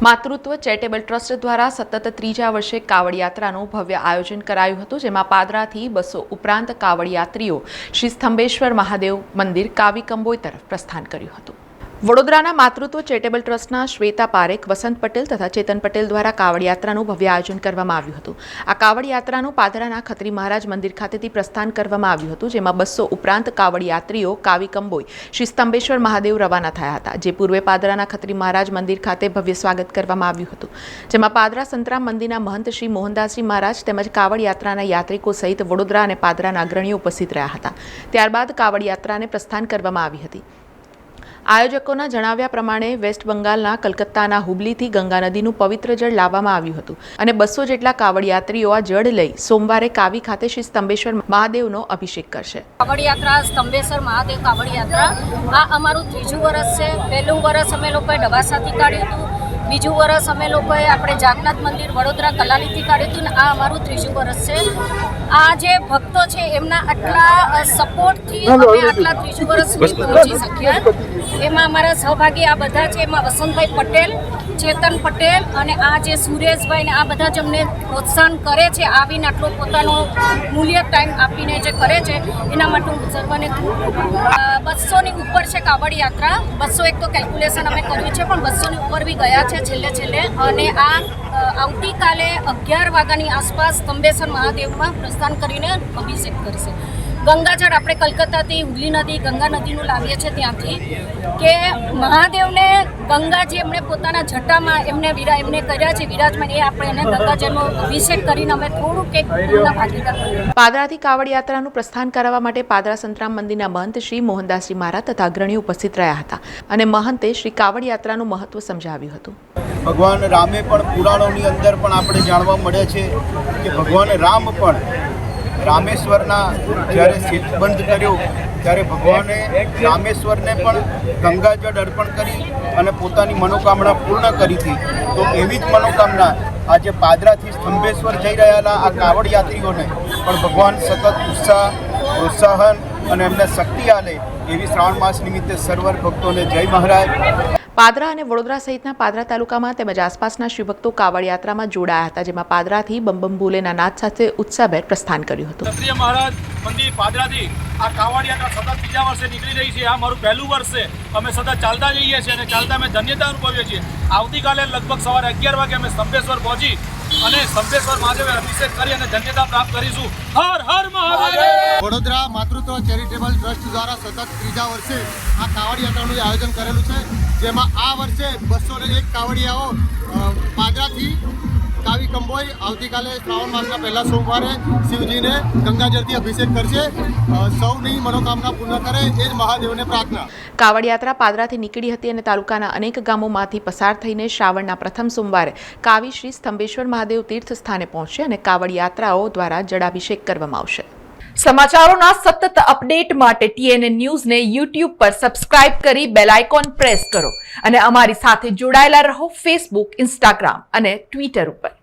માતૃત્વ charitable trust દ્વારા સતત ત્રીજા વર્ષે કાવડ યાત્રાનું ભવ્ય આયોજન કરાયું હતું, જેમાં પાદરાથી 200 ઉપરાંત કાવડ યાત્રીઓ શ્રી સ્તંભેશ્વર મહાદેવ મંદિર કાવી કંબોઈ તરફ પ્રસ્થાન કર્યું હતું। વડોદરાના માતૃત્વ ચેરિટેબલ ટ્રસ્ટના શ્વેતા પારેખ, વસંત પટેલ તથા ચેતન પટેલ દ્વારા કાવડ યાત્રાનું ભવ્ય આયોજન કરવામાં આવ્યું હતું। આ કાવડ યાત્રાનું પાદરાના ખત્રી મહારાજ મંદિર ખાતેથી પ્રસ્થાન કરવામાં આવ્યું હતું, જેમાં 200 ઉપરાંત કાવડ યાત્રીઓ કાવી કંબોઈ શ્રી સ્તંભેશ્વર મહાદેવ રવાના થયા હતા, જે પૂર્વે પાદરાના ખત્રી મહારાજ મંદિર ખાતે ભવ્ય સ્વાગત કરવામાં આવ્યું હતું, જેમાં પાદરા સંતરામ મંદિરના મહંત શ્રી મોહનદાસજી મહારાજ તેમજ કાવડ યાત્રાના યાત્રિકો સહિત વડોદરા અને પાદરાના અગ્રણીઓ ઉપસ્થિત રહ્યા હતા। ત્યારબાદ કાવડ યાત્રાને પ્રસ્થાન કરવામાં આવી હતી। આયોજકોના જણાવ્યા પ્રમાણે વેસ્ટ બંગાળના કલકત્તાના હુબલીથી ગંગા નદીનું પવિત્ર જળ લાવવામાં આવ્યું હતું અને 200 જેટલા કાવડ યાત્રીઓ આ જળ લઈ સોમવારે કાવી ખાતે શ્રી સ્તંભેશ્વર મહાદેવનો અભિષેક કરશે। કાવડ યાત્રા સ્તંભેશ્વર મહાદેવ કાવડ યાત્રા આ અમારું ત્રીજું વર્ષ છે। પહેલું વર્ષ અમે લોકોએ ડબાસાથી કાઢ્યું હતું, બીજું વર્ષ અમે લોકોએ આપણે જાગનાથ મંદિર વડોદરા કલાલીથી કાઢ્યું હતું ને આ અમારું ત્રીજું વર્ષ છે। આ જે ભક્તો છે એમના આટલા સપોર્ટથી અમે આટલા ત્રીજું વર્ષ સુધી પહોંચી શક્યા। એમાં અમારા સહભાગી આ બધા છે, એમાં વસંતભાઈ પટેલ, ચેતન પટેલ અને આ જે સુરેશભાઈ ને આ બધા જ અમને પ્રોત્સાહન કરે છે, આવીને આટલો પોતાનો મૂલ્ય ટાઈમ આપીને જે કરે છે એના માટે હું સર્વને 200ની ઉપર છે કાવડ યાત્રા। 200 એક તો કેલ્ક્યુલેશન અમે કર્યું છે, પણ 200ની ઉપર બી ગયા છે છેલ્લે અને આ આવતીકાલે 11 વાગ્યાની આસપાસ સ્તંભેશ્વર મહાદેવમાં પ્રસ્થાન કરીને અભિષેક કરશે। ગંગાજળ આપણે કલકત્તાથી હુગલી નદી ગંગા નદીનું લાવીએ છીએ ત્યાંથી કે મહાદેવને ગંગાજી એમણે પોતાના જટામાં એમને કર્યા છે વિરાજમાન, એ આપણે એને ગંગાજળનો અભિષેક કરીને અમે થોડુંક એક ભાગીદાર કર્યું। પાદરાથી કાવડ યાત્રાનું પ્રસ્થાન કરાવવા માટે પાદરા સંતરામ મંદિરના મહંત શ્રી મોહનદાસજી મહારાજ તથા અગ્રણીઓ ઉપસ્થિત રહ્યા હતા અને મહંતે શ્રી કાવડ યાત્રાનું મહત્વ સમજાવ્યું હતું। ભગવાન રામે પણ પુરાણોની અંદર પણ આપણે જાણવા મળે છે કે ભગવાન રામ પણ રામેશ્વરના જ્યારે સેતુબંધ કર્યો ત્યારે ભગવાને રામેશ્વરને પણ ગંગાજળ અર્પણ કરી અને પોતાની મનોકામના પૂર્ણ કરી હતી। તો એવી જ મનોકામના આજે પાદરાથી સ્તંભેશ્વર જઈ રહેલા આ કાવડ યાત્રીઓને પણ ભગવાન સતત ઉત્સાહ, પ્રોત્સાહન અને એમને શક્તિ આલે એવી શ્રાવણ માસ નિમિત્તે સર્વ ભક્તોને જય મહારાજ। પાદરા અને વડોદરા સહિતના પાદરા તાલુકામાં તેમજ આસપાસના શિવભક્તો કાવડ યાત્રામાં જોડાયા હતા, જેમાં પાદરાથી બમ બમ ભોલેના નાદ સાથે ઉત્સાહભેર પ્રસ્થાન કર્યું હતું। ક્ષત્રિય મહારાજ મંદિર પાદરાથી આ કાવડ યાત્રા સતત ત્રીજા વર્ષે નીકળી રહી છે। આ મારું પહેલું વર્ષ છે। અમે સતત ચાલતા જઈએ છીએ અને ચાલતા અમે ધન્યતા અનુભવીએ છીએ। આવતીકાલે લગભગ સવારે 11 વાગે અમે સ્તંભેશ્વર પહોંચી અને સ્તંભેશ્વર મહાદેવે અભિષેક કરી અને ધન્યતા પ્રાપ્ત કરીશું। હર હર મહાદેવ। વડોદરા માતૃત્વ ચેરિટેબલ ટ્રસ્ટ દ્વારા સતત ત્રીજા વર્ષે આ કાવડ યાત્રાનું આયોજન કરેલું છે, જેમાં આ વર્ષે 201 કાવડિયાઓ પાદરાથી કાવી કંબોઈ આવતીકાલે શ્રાવણ માસના પહેલા સોમવારે શિવજીને ગંગાજળથી અભિષેક કરશે। સૌની મનોકામના પૂર્ણ કરે એ જ મહાદેવને પ્રાર્થના। કાવડ યાત્રા પાદરાથી નીકળી હતી અને તાલુકાના અનેક ગામોમાંથી પસાર થઈને શ્રાવણના પ્રથમ સોમવારે કાવી શ્રી સ્તંભેશ્વર મહાદેવ તીર્થ સ્થાને પહોંચશે અને કાવડ યાત્રાઓ દ્વારા જળાભિષેક કરવામાં આવશે। સમાચારોના સતત અપડેટ માટે TNN ન્યૂઝને YouTube પર સબસ્ક્રાઇબ કરી બેલ આઇકોન પ્રેસ કરો અને અમારી સાથે જોડાયેલા રહો ફેસબુક, ઇન્સ્ટાગ્રામ અને ટ્વિટર ઉપર।